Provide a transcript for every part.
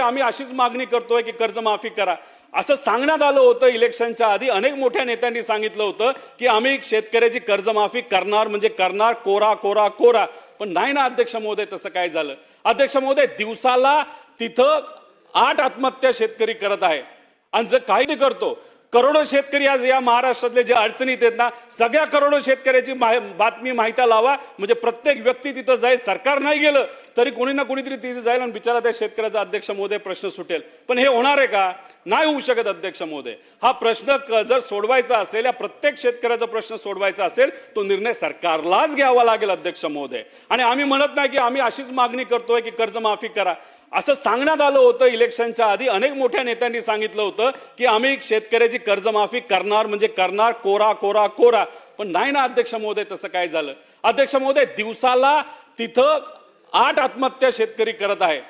आम्ही अशीच मागणी करतोय की कर्जमाफी करा असं सांगण्यात आलं होतं। इलेक्शनच्या आधी अनेक मोठ्या नेत्यांनी सांगितलं होतं की आम्ही शेतकऱ्याची कर्जमाफी करणार म्हणजे करणार, कोरा कोरा कोरा। पण नाही ना अध्यक्ष महोदय, तसं काय झालं? अध्यक्ष महोदय, दिवसाला तिथं 8 आत्महत्या शेतकरी करत आहे आणि जर काही करतो, करोडो शेतकरी आज या महाराष्ट्रातले जे अडचणीत आहेत ना, सगळ्या करोडो शेतकऱ्याची बातमी माहिती लावा, म्हणजे प्रत्येक व्यक्ती तिथं जाईल। सरकार नाही गेलं तरी कोणी ना कोणीतरी तिथे जाईल आणि बिचारा त्या शेतकऱ्याचा अध्यक्ष महोदय प्रश्न सुटेल। पण हे होणार आहे का? नाही होऊ शकत अध्यक्ष महोदय। हा प्रश्न जर सोडवायचा असेल, या प्रत्येक शेतकऱ्याचा प्रश्न सोडवायचा असेल, तो निर्णय सरकारलाच घ्यावा लागेल अध्यक्ष महोदय। आणि आम्ही म्हणत नाही की आम्ही अशीच मागणी करतोय की कर्जमाफी करा असं सांगण्यात आलं होतं। इलेक्शनच्या आधी अनेक मोठ्या नेत्यांनी सांगितलं होतं की आम्ही शेतकऱ्याची कर्जमाफी करणार म्हणजे करणार, कोरा कोरा कोरा। पण नाही ना अध्यक्ष महोदय, तसं काय झालं? अध्यक्ष महोदय, दिवसाला तिथं 8 आत्महत्या शेतकरी करत आहे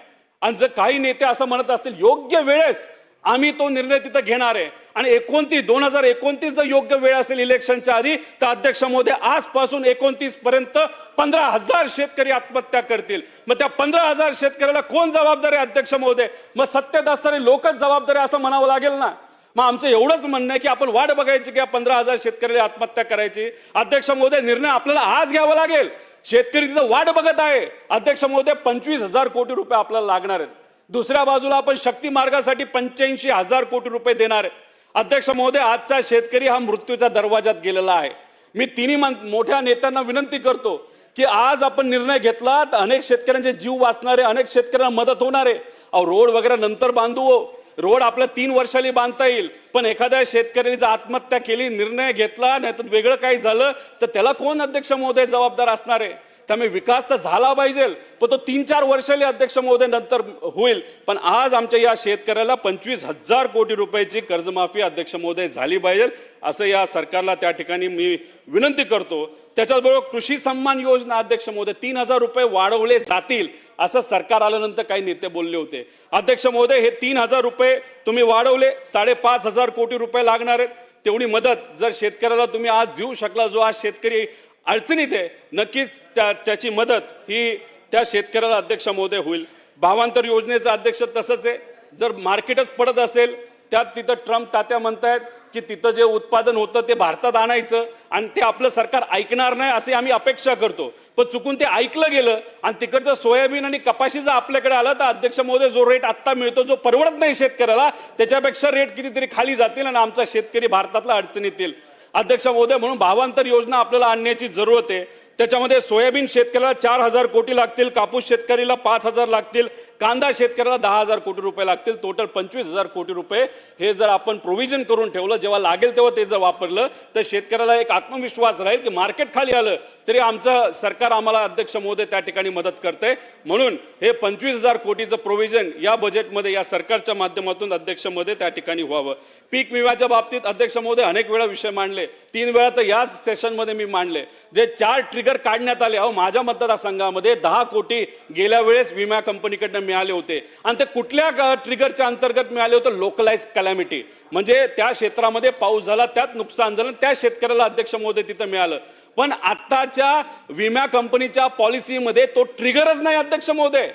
आणि जर काही नेते असं म्हणत असतील योग्य वेळेस आम्ही तो निर्णय तिथं घेणार आहे आणि 2029 जर योग्य वेळ असेल इलेक्शनच्या आधी, तर अध्यक्ष महोदय आजपासून 29 पर्यंत 15,000 शेतकरी आत्महत्या करतील। मग त्या 15,000 शेतकऱ्याला कोण जबाबदार आहे अध्यक्ष महोदय? मग सत्तेत असणारे लोकच जबाबदार आहे असं म्हणावं लागेल ना। मग आमचं एवढंच म्हणणं आहे की आपण वाट बघायची की 15,000 शेतकऱ्याला आत्महत्या करायची? अध्यक्ष महोदय, निर्णय आपल्याला आज घ्यावा लागेल। शेतकरी तिथं वाट बघत आहे अध्यक्ष महोदय। 25,000 कोटी रुपये आपल्याला लागणार आहेत। दुसऱ्या बाजूला आपण शक्ती मार्गासाठी 85,000 कोटी रुपये देणार आहे। अध्यक्ष महोदय, आजचा शेतकरी हा मृत्यूच्या दरवाजात गेलेला आहे। मी तिन्ही मोठ्या नेत्यांना विनंती करतो की आज आपण निर्णय घेतला तर अनेक शेतकऱ्यांचे जीव वाचणारे, अनेक शेतकऱ्यांना मदत होणार आहे। अहो, रोड वगैरे नंतर बांधू, रोड आपल्या 3 वर्षांनी बांधता येईल, पण एखाद्या शेतकऱ्याने जर आत्महत्या केली, निर्णय घेतला नाही तर वेगळं काही झालं तर त्याला कोण अध्यक्ष महोदय जबाबदार असणार आहे? त्यामुळे विकास तर झाला पाहिजे, पण तो 3-4 वर्षांनी अध्यक्ष महोदय नंतर होईल। पण आज आमच्या या शेतकऱ्याला 25,000 कोटी रुपयाची कर्जमाफी अध्यक्ष महोदय झाली पाहिजे, असं या सरकारला त्या ठिकाणी मी विनंती करतो। त्याच्याबरोबर कृषी सन्मान योजना अध्यक्ष महोदय 3,000 रुपये वाढवले जातील असं सरकार आल्यानंतर काही नेते बोलले होते। अध्यक्ष महोदय, हे 3,000 रुपये तुम्ही वाढवले, 5,500 कोटी रुपये लागणार आहेत। तेवढी मदत जर शेतकऱ्याला तुम्ही आज देऊ शकला, जो आज शेतकरी अडचणीत आहे, नक्कीच त्याची मदत ही त्या शेतकऱ्याला अध्यक्ष महोदय होईल। भावांतर योजनेचं अध्यक्ष तसंच आहे, जर मार्केटच पडत असेल त्यात तिथं ट्रम्प तात्या म्हणतायत की तिथं जे उत्पादन होतं ते भारतात आणायचं आणि ते आपलं सरकार ऐकणार नाही असे आम्ही अपेक्षा करतो। पण चुकून ते ऐकलं गेलं आणि तिकडचं सोयाबीन आणि कपाशी जर आपल्याकडे आलं तर अध्यक्ष महोदय जो रेट आत्ता मिळतो, जो परवडत नाही शेतकऱ्याला, त्याच्यापेक्षा रेट कितीतरी खाली जातील आणि आमचा शेतकरी भारतातला अडचणीत येईल अध्यक्ष महोदय। म्हणून भावांतर योजना आपल्याला आणण्याची जरूरत आहे। त्याच्यामध्ये सोयाबीन शेतकऱ्याला 4,000 कोटी लागतील, कापूस शेतकरीला 5,000 लागतील, कांदा शेतकऱ्याला 10,000 कोटी रुपये लागतील। टोटल 25,000 कोटी रुपये हे जर आपण प्रोव्हिजन करून ठेवलं, जेव्हा लागेल तेव्हा ते जर वापरलं तर शेतकऱ्याला एक आत्मविश्वास राहील की मार्केट खाली आलं तरी आमचं सरकार आम्हाला अध्यक्ष महोदय त्या ठिकाणी मदत करते। म्हणून हे 25,000 कोटीचं प्रोव्हिजन या बजेटमध्ये या सरकारच्या माध्यमातून अध्यक्ष महोदय त्या ठिकाणी व्हावं। पीक विम्याच्या बाबतीत अध्यक्ष महोदय अनेक वेळा विषय मांडले, 3 वेळा तर याच सेशनमध्ये मी मांडले। जे 4 ट्रिगर काढण्यात आले, अहो माझ्या मतदारसंघामध्ये 10 कोटी गेल्या वेळेस विमा कंपनीकडनं मिळाले होते आणि ते कुठल्या ट्रिगरच्या अंतर्गत मिळाले होते? लोकलाइज कॅलॅमिटी, म्हणजे त्या क्षेत्रामध्ये पाऊस झाला, त्यात नुकसान झालं, त्या शेतकऱ्याला अध्यक्ष महोदय तिथं मिळालं। पण आत्ताच्या विमा कंपनीच्या पॉलिसीमध्ये तो ट्रिगरच नाही अध्यक्ष महोदय।